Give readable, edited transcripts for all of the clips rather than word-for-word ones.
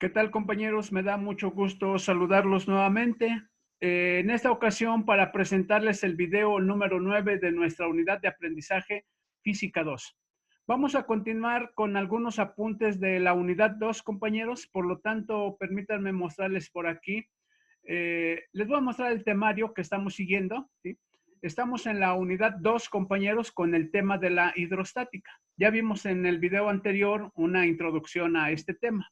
¿Qué tal, compañeros? Me da mucho gusto saludarlos nuevamente. En esta ocasión para presentarles el video número 9 de nuestra unidad de aprendizaje Física 2. Vamos a continuar con algunos apuntes de la unidad 2, compañeros. Por lo tanto, permítanme mostrarles por aquí. Les voy a mostrar el temario que estamos siguiendo, ¿sí? Estamos en la unidad 2, compañeros, con el tema de la hidrostática. Ya vimos en el video anterior una introducción a este tema.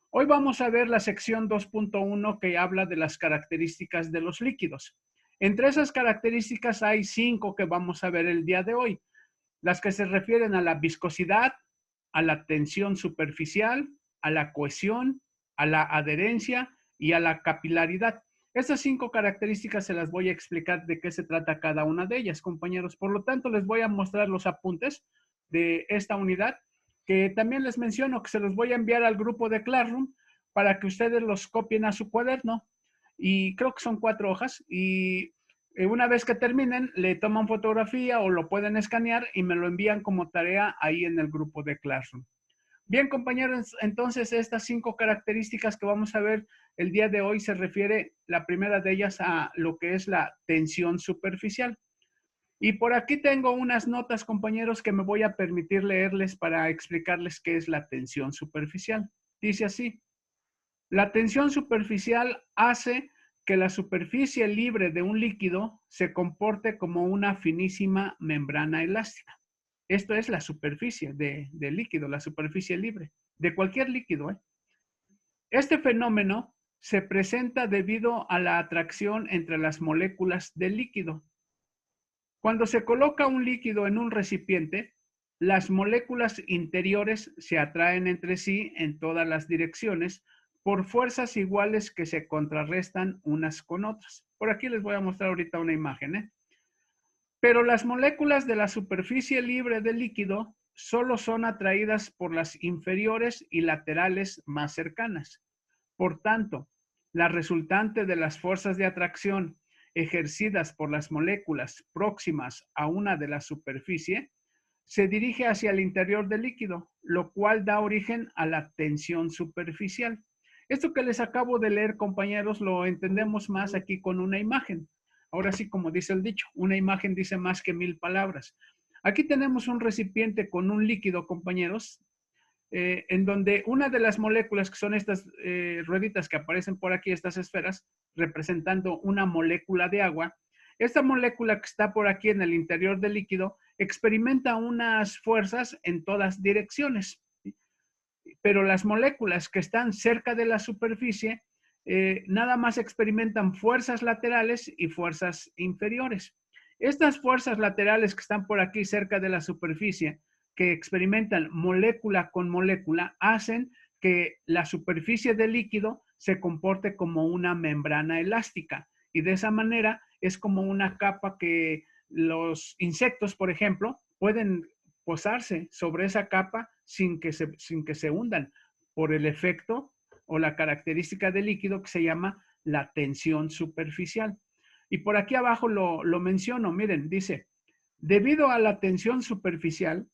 Hoy vamos a ver la sección 2.1 que habla de las características de los líquidos. Entre esas características hay 5 que vamos a ver el día de hoy. Las que se refieren a la viscosidad, a la tensión superficial, a la cohesión, a la adherencia y a la capilaridad. Estas 5 características se las voy a explicar de qué se trata cada una de ellas, compañeros. Por lo tanto, les voy a mostrar los apuntes de esta unidad, que también les menciono que se los voy a enviar al grupo de Classroom para que ustedes los copien a su cuaderno. Y creo que son 4 hojas. Y una vez que terminen, le toman fotografía o lo pueden escanear y me lo envían como tarea ahí en el grupo de Classroom. Bien, compañeros, entonces estas 5 características que vamos a ver el día de hoy se refiere, la primera de ellas, a lo que es la tensión superficial. Y por aquí tengo unas notas, compañeros, que me voy a permitir leerles para explicarles qué es la tensión superficial. Dice así: la tensión superficial hace que la superficie libre de un líquido se comporte como una finísima membrana elástica. Esto es la superficie del líquido, la superficie libre, de cualquier líquido, ¿eh? Este fenómeno se presenta debido a la atracción entre las moléculas del líquido. Cuando se coloca un líquido en un recipiente, las moléculas interiores se atraen entre sí en todas las direcciones por fuerzas iguales que se contrarrestan unas con otras. Por aquí les voy a mostrar ahorita una imagen, ¿eh? Pero las moléculas de la superficie libre del líquido solo son atraídas por las inferiores y laterales más cercanas. Por tanto, la resultante de las fuerzas de atracción ejercidas por las moléculas próximas a una de la superficie se dirige hacia el interior del líquido, lo cual da origen a la tensión superficial. Esto que les acabo de leer, compañeros, lo entendemos más aquí con una imagen. Ahora sí, como dice el dicho, una imagen dice más que 1000 palabras. Aquí tenemos un recipiente con un líquido, compañeros, en donde una de las moléculas, que son estas rueditas que aparecen por aquí, estas esferas, representando una molécula de agua, esta molécula que está por aquí en el interior del líquido experimenta unas fuerzas en todas direcciones, pero las moléculas que están cerca de la superficie nada más experimentan fuerzas laterales y fuerzas inferiores. Estas fuerzas laterales que están por aquí cerca de la superficie, que experimentan molécula con molécula, hacen que la superficie del líquido se comporte como una membrana elástica, y de esa manera es como una capa que los insectos, por ejemplo, pueden posarse sobre esa capa sin que se hundan, por el efecto o la característica del líquido que se llama la tensión superficial. Y por aquí abajo lo menciono, miren, dice: debido a la tensión superficial,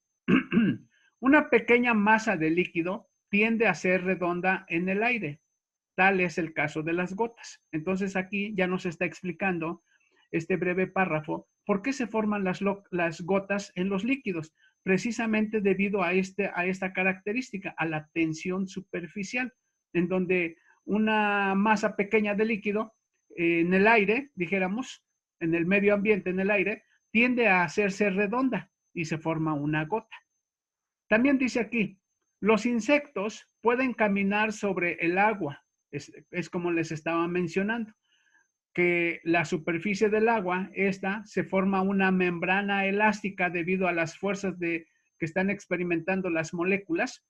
una pequeña masa de líquido tiende a ser redonda en el aire. Tal es el caso de las gotas. Entonces aquí ya nos está explicando este breve párrafo por qué se forman las gotas en los líquidos, precisamente debido a esta característica, a la tensión superficial, en donde una masa pequeña de líquido en el aire, dijéramos, en el medio ambiente, en el aire, tiende a hacerse redonda y se forma una gota. También dice aquí: los insectos pueden caminar sobre el agua. Es como les estaba mencionando, que la superficie del agua, esta, se forma una membrana elástica debido a las fuerzas que están experimentando las moléculas,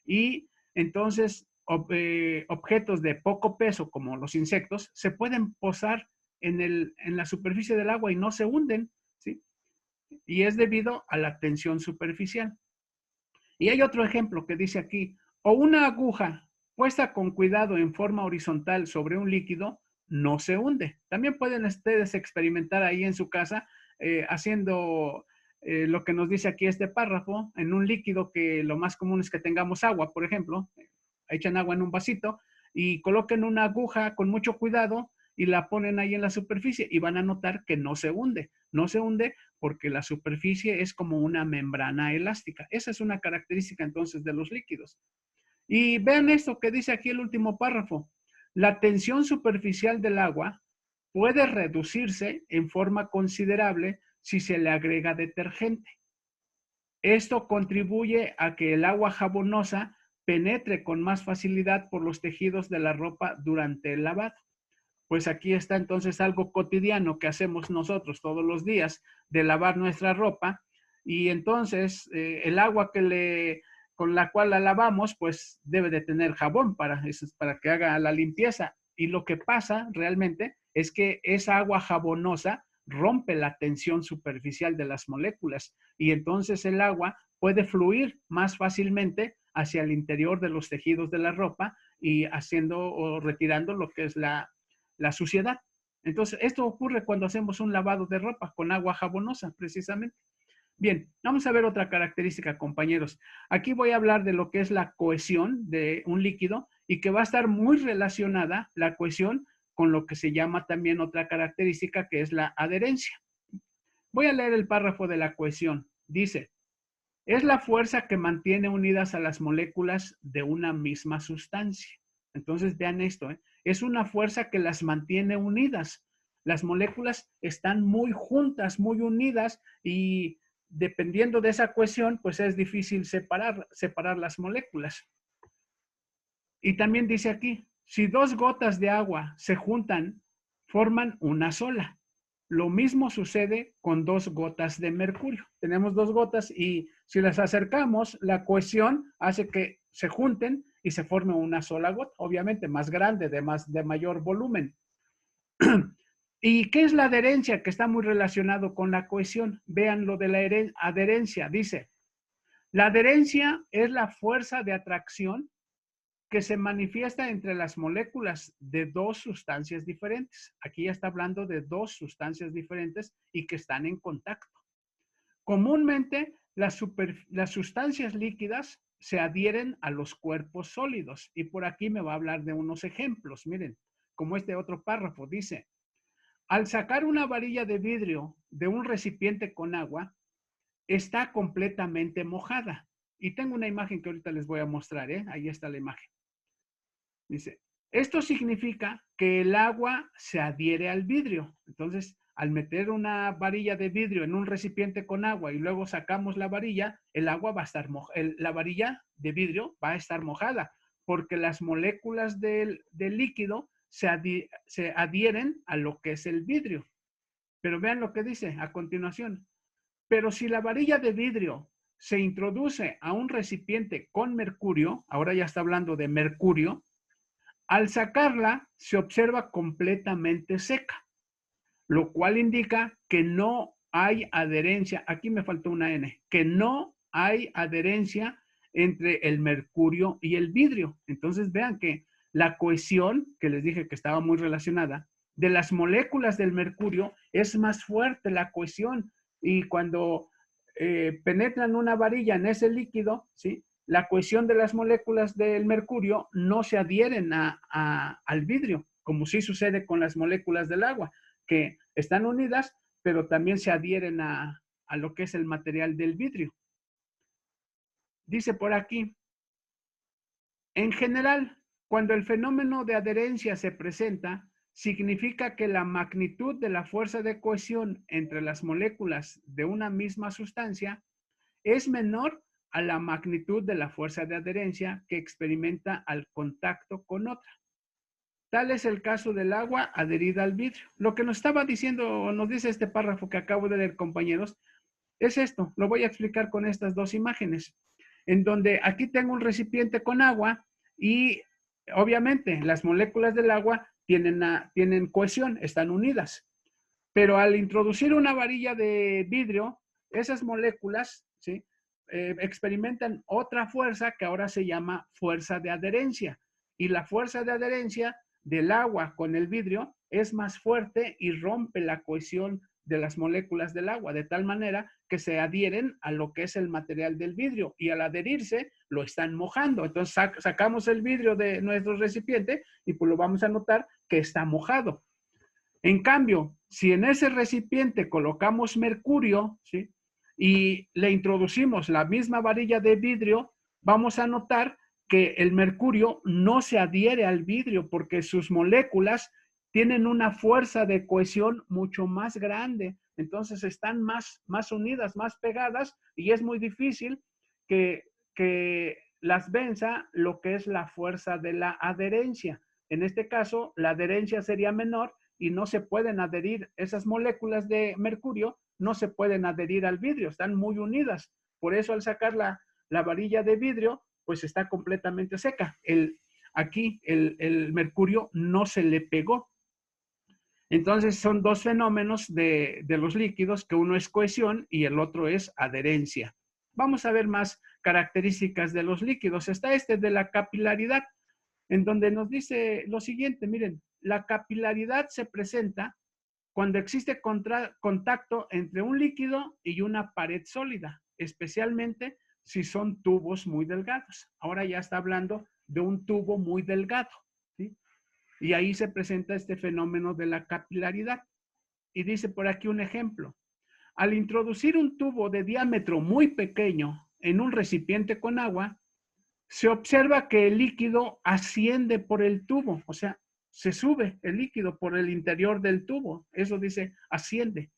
y entonces objetos de poco peso, como los insectos, se pueden posar en la superficie del agua y no se hunden, ¿sí? Y es debido a la tensión superficial. Y hay otro ejemplo que dice aquí: o una aguja puesta con cuidado en forma horizontal sobre un líquido no se hunde. También pueden ustedes experimentar ahí en su casa haciendo lo que nos dice aquí este párrafo, en un líquido que lo más común es que tengamos agua, por ejemplo. echan agua en un vasito y coloquen una aguja con mucho cuidado y la ponen ahí en la superficie y van a notar que no se hunde. No se hunde porque la superficie es como una membrana elástica. Esa es una característica entonces de los líquidos. Y vean esto que dice aquí el último párrafo. La tensión superficial del agua puede reducirse en forma considerable si se le agrega detergente. Esto contribuye a que el agua jabonosa penetre con más facilidad por los tejidos de la ropa durante el lavado. Pues aquí está entonces algo cotidiano que hacemos nosotros todos los días de lavar nuestra ropa y entonces el agua con la cual la lavamos pues debe de tener jabón para que haga la limpieza. Y lo que pasa realmente es que esa agua jabonosa rompe la tensión superficial de las moléculas y entonces el agua puede fluir más fácilmente hacia el interior de los tejidos de la ropa y haciendo o retirando lo que es la suciedad. Entonces, esto ocurre cuando hacemos un lavado de ropa con agua jabonosa, precisamente. Bien, vamos a ver otra característica, compañeros. Aquí voy a hablar de lo que es la cohesión de un líquido y que va a estar muy relacionada la cohesión con lo que se llama también otra característica que es la adherencia. Voy a leer el párrafo de la cohesión. Dice, es la fuerza que mantiene unidas a las moléculas de una misma sustancia. Entonces vean esto, es una fuerza que las mantiene unidas. Las moléculas están muy juntas, muy unidas y dependiendo de esa cohesión, pues es difícil separar las moléculas. Y también dice aquí, si dos gotas de agua se juntan, forman una sola. Lo mismo sucede con dos gotas de mercurio. Tenemos dos gotas y si las acercamos, la cohesión hace que se junten y se forme una sola gota, obviamente más grande, de mayor volumen. ¿Y qué es la adherencia? Que está muy relacionado con la cohesión. Vean lo de la adherencia. Dice, la adherencia es la fuerza de atracción que se manifiesta entre las moléculas de dos sustancias diferentes. Aquí ya está hablando de dos sustancias diferentes y que están en contacto. Comúnmente, las sustancias líquidas se adhieren a los cuerpos sólidos. Y por aquí me va a hablar de unos ejemplos. Miren, como este otro párrafo dice, al sacar una varilla de vidrio de un recipiente con agua, está completamente mojada. Y tengo una imagen que ahorita les voy a mostrar, ahí está la imagen. Dice, esto significa que el agua se adhiere al vidrio. Entonces, al meter una varilla de vidrio en un recipiente con agua y luego sacamos la varilla, el agua va a estar la varilla de vidrio va a estar mojada porque las moléculas del líquido se adhieren a lo que es el vidrio. Pero vean lo que dice a continuación. Pero si la varilla de vidrio se introduce a un recipiente con mercurio, ahora ya está hablando de mercurio, al sacarla se observa completamente seca, lo cual indica que no hay adherencia, aquí me faltó una N, que no hay adherencia entre el mercurio y el vidrio. Entonces vean que la cohesión, que les dije que estaba muy relacionada, de las moléculas del mercurio es más fuerte la cohesión y cuando penetran una varilla en ese líquido, ¿sí? La cohesión de las moléculas del mercurio no se adhieren al vidrio, como sí sucede con las moléculas del agua, que están unidas, pero también se adhieren a lo que es el material del vidrio. Dice por aquí, en general, cuando el fenómeno de adherencia se presenta, significa que la magnitud de la fuerza de cohesión entre las moléculas de una misma sustancia es menor a la magnitud de la fuerza de adherencia que experimenta al contacto con otra. Tal es el caso del agua adherida al vidrio. Lo que nos estaba diciendo, nos dice este párrafo que acabo de leer, compañeros, es esto. Lo voy a explicar con estas dos imágenes, en donde aquí tengo un recipiente con agua y obviamente las moléculas del agua tienen cohesión, están unidas. Pero al introducir una varilla de vidrio, esas moléculas, ¿sí? Experimentan otra fuerza que ahora se llama fuerza de adherencia. Y la fuerza de adherencia del agua con el vidrio es más fuerte y rompe la cohesión de las moléculas del agua, de tal manera que se adhieren a lo que es el material del vidrio y al adherirse lo están mojando. Entonces sacamos el vidrio de nuestro recipiente y pues lo vamos a notar que está mojado. En cambio, si en ese recipiente colocamos mercurio, ¿sí?, y le introducimos la misma varilla de vidrio, vamos a notar que el mercurio no se adhiere al vidrio porque sus moléculas tienen una fuerza de cohesión mucho más grande. Entonces están más unidas, más pegadas, y es muy difícil que las venza lo que es la fuerza de la adherencia. En este caso, la adherencia sería menor y no se pueden adherir, esas moléculas de mercurio no se pueden adherir al vidrio, están muy unidas. Por eso al sacar la varilla de vidrio, pues está completamente seca. Aquí el mercurio no se le pegó. Entonces son dos fenómenos de los líquidos, que uno es cohesión y el otro es adherencia. Vamos a ver más características de los líquidos. Está este de la capilaridad, en donde nos dice lo siguiente. Miren, la capilaridad se presenta cuando existe contacto entre un líquido y una pared sólida, especialmente si son tubos muy delgados. Ahora ya está hablando de un tubo muy delgado, ¿sí? Y ahí se presenta este fenómeno de la capilaridad. Y dice por aquí un ejemplo. Al introducir un tubo de diámetro muy pequeño en un recipiente con agua, se observa que el líquido asciende por el tubo, o sea, se sube el líquido por el interior del tubo. Eso dice asciende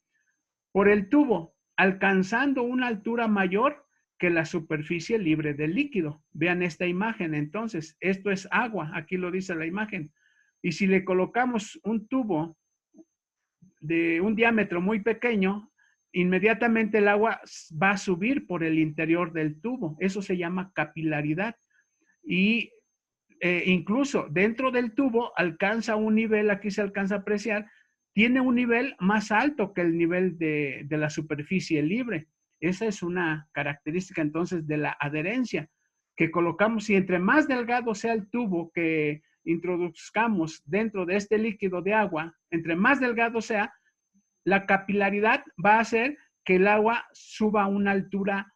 por el tubo, alcanzando una altura mayor que la superficie libre del líquido. Vean esta imagen, entonces, esto es agua, aquí lo dice la imagen. Y si le colocamos un tubo de un diámetro muy pequeño, inmediatamente el agua va a subir por el interior del tubo. Eso se llama capilaridad. Y incluso dentro del tubo alcanza un nivel, aquí se alcanza a apreciar, tiene un nivel más alto que el nivel de la superficie libre. Esa es una característica entonces de la adherencia, que colocamos, y entre más delgado sea el tubo que introduzcamos dentro de este líquido de agua, entre más delgado sea, la capilaridad va a hacer que el agua suba a una altura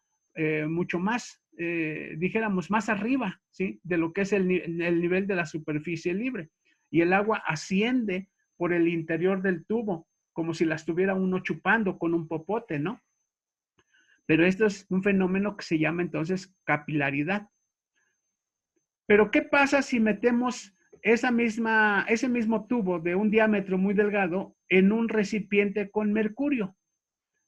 mucho más, dijéramos, más arriba, ¿sí?, de lo que es el nivel de la superficie libre. Y el agua asciende por el interior del tubo, como si la estuviera uno chupando con un popote, ¿no? Pero esto es un fenómeno que se llama entonces capilaridad. Pero ¿qué pasa si metemos ese mismo tubo de un diámetro muy delgado en un recipiente con mercurio?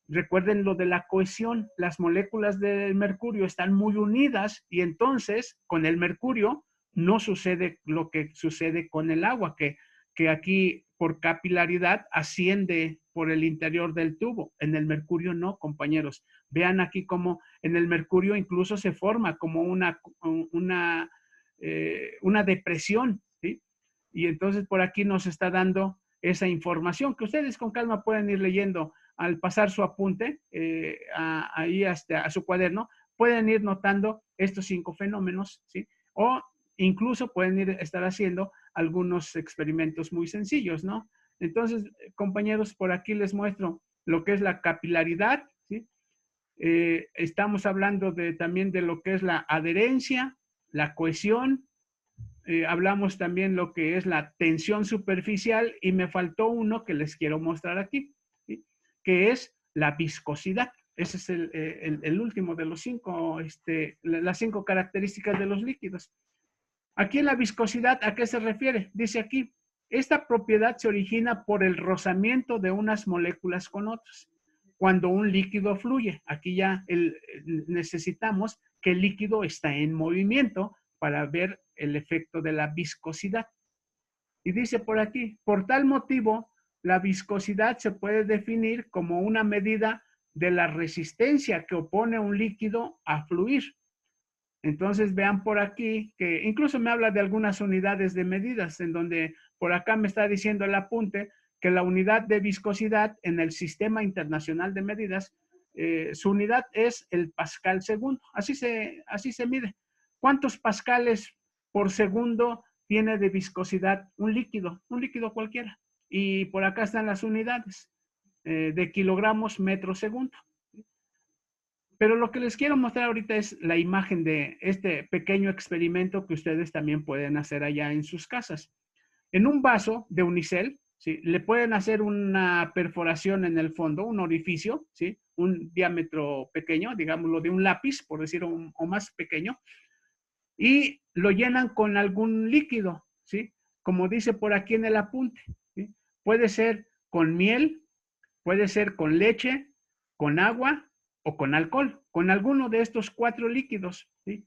Recuerden lo de la cohesión, las moléculas del mercurio están muy unidas y entonces con el mercurio no sucede lo que sucede con el agua, que aquí por capilaridad asciende por el interior del tubo. En el mercurio no, compañeros. Vean aquí cómo en el mercurio incluso se forma como una depresión, ¿sí? Y entonces por aquí nos está dando esa información que ustedes con calma pueden ir leyendo al pasar su apunte ahí hasta a su cuaderno. Pueden ir notando estos 5 fenómenos, ¿sí? O incluso pueden estar haciendo algunos experimentos muy sencillos, ¿no? Entonces, compañeros, por aquí les muestro lo que es la capilaridad, ¿sí? Estamos hablando también de lo que es la adherencia, la cohesión, hablamos también lo que es la tensión superficial, y me faltó uno que les quiero mostrar aquí, ¿sí?, que es la viscosidad. Ese es el último de los 5, las 5 características de los líquidos. Aquí en la viscosidad, ¿a qué se refiere? Dice aquí, esta propiedad se origina por el rozamiento de unas moléculas con otras. Cuando un líquido fluye, aquí ya necesitamos que el líquido está en movimiento para ver el efecto de la viscosidad. Y dice por aquí, por tal motivo, la viscosidad se puede definir como una medida de la resistencia que opone un líquido a fluir. Entonces vean por aquí que incluso me habla de algunas unidades de medidas, en donde por acá me está diciendo el apunte que la unidad de viscosidad en el Sistema Internacional de Medidas, su unidad es el pascal segundo. Así se mide. ¿Cuántos pascales por segundo tiene de viscosidad un líquido cualquiera? Y por acá están las unidades. de kilogramos metro segundo. Pero lo que les quiero mostrar ahorita es la imagen de este pequeño experimento que ustedes también pueden hacer allá en sus casas. En un vaso de unicel, ¿sí? Le pueden hacer una perforación en el fondo, un orificio, ¿sí? Un diámetro pequeño, digámoslo de un lápiz, por decirlo, o más pequeño, y lo llenan con algún líquido, ¿sí? Como dice por aquí en el apunte, ¿sí? Puede ser con miel, puede ser con leche, con agua o con alcohol, con alguno de estos 4 líquidos, ¿sí?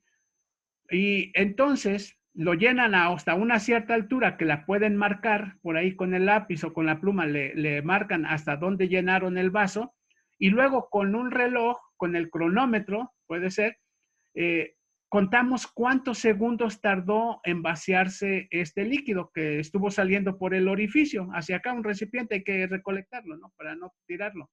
Y entonces lo llenan hasta una cierta altura que la pueden marcar por ahí con el lápiz o con la pluma, le marcan hasta dónde llenaron el vaso y luego con un reloj, con el cronómetro, puede ser, contamos cuántos segundos tardó en vaciarse este líquido que estuvo saliendo por el orificio. Hacia acá un recipiente hay que recolectarlo, ¿no? Para no tirarlo.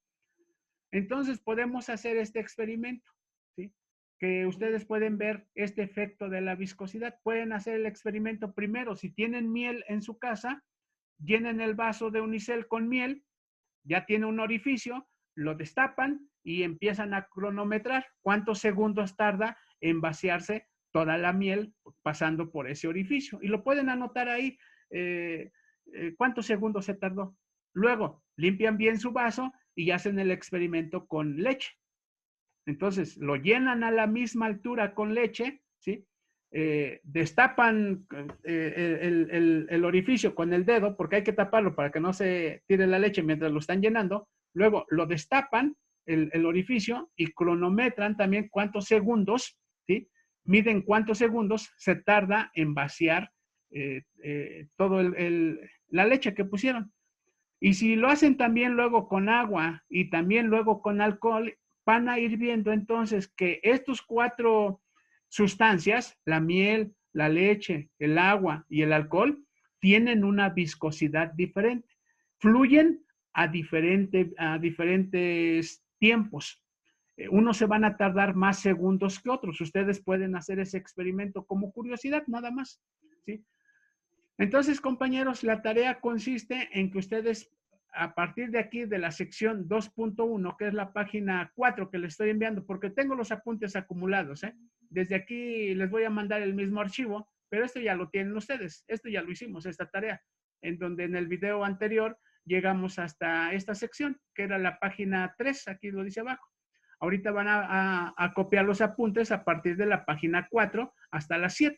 Entonces podemos hacer este experimento, ¿sí? Que ustedes pueden ver este efecto de la viscosidad. Pueden hacer el experimento primero. Si tienen miel en su casa, llenen el vaso de unicel con miel, ya tiene un orificio, lo destapan y empiezan a cronometrar cuántos segundos tarda en vaciarse toda la miel pasando por ese orificio. Y lo pueden anotar ahí cuántos segundos se tardó. Luego, limpian bien su vaso y hacen el experimento con leche. Entonces, lo llenan a la misma altura con leche, ¿sí? Destapan el orificio con el dedo, porque hay que taparlo para que no se tire la leche mientras lo están llenando. Luego lo destapan el orificio y cronometran también cuántos segundos, ¿sí? Miden cuántos segundos se tarda en vaciar todo la leche que pusieron. Y si lo hacen también luego con agua y también luego con alcohol, van a ir viendo entonces que estos 4 sustancias, la miel, la leche, el agua y el alcohol, tienen una viscosidad diferente. Fluyen a diferentes tiempos. Unos se van a tardar más segundos que otros. Ustedes pueden hacer ese experimento como curiosidad, nada más, ¿sí? Entonces, compañeros, la tarea consiste en que ustedes, a partir de aquí, de la sección 2.1, que es la página 4 que les estoy enviando, porque tengo los apuntes acumulados, ¿eh? Desde aquí les voy a mandar el mismo archivo, pero esto ya lo tienen ustedes. Esto ya lo hicimos, esta tarea, en donde en el video anterior llegamos hasta esta sección, que era la página 3, aquí lo dice abajo. Ahorita van a copiar los apuntes a partir de la página 4 hasta la 7,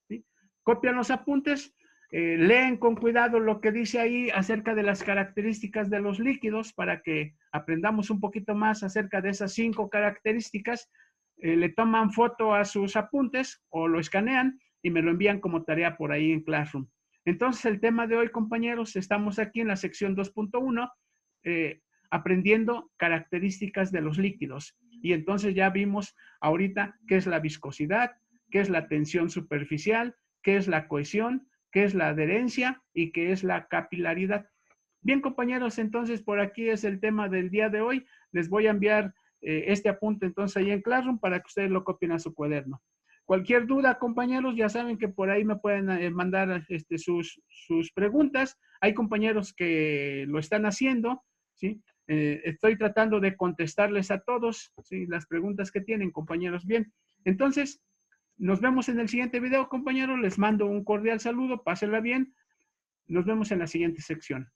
¿sí? Copian los apuntes. Leen con cuidado lo que dice ahí acerca de las características de los líquidos para que aprendamos un poquito más acerca de esas 5 características. Le toman foto a sus apuntes o lo escanean y me lo envían como tarea por ahí en Classroom. Entonces, el tema de hoy, compañeros, estamos aquí en la sección 2.1 aprendiendo características de los líquidos. Y entonces ya vimos ahorita qué es la viscosidad, qué es la tensión superficial, qué es la cohesión, qué es la adherencia y qué es la capilaridad. Bien, compañeros, entonces por aquí es el tema del día de hoy. Les voy a enviar este apunte entonces ahí en Classroom para que ustedes lo copien a su cuaderno. Cualquier duda, compañeros, ya saben que por ahí me pueden mandar sus preguntas. Hay compañeros que lo están haciendo, ¿sí? Estoy tratando de contestarles a todos, ¿sí? Las preguntas que tienen, compañeros. Bien, entonces, nos vemos en el siguiente video, compañeros. Les mando un cordial saludo. Pásenla bien. Nos vemos en la siguiente sección.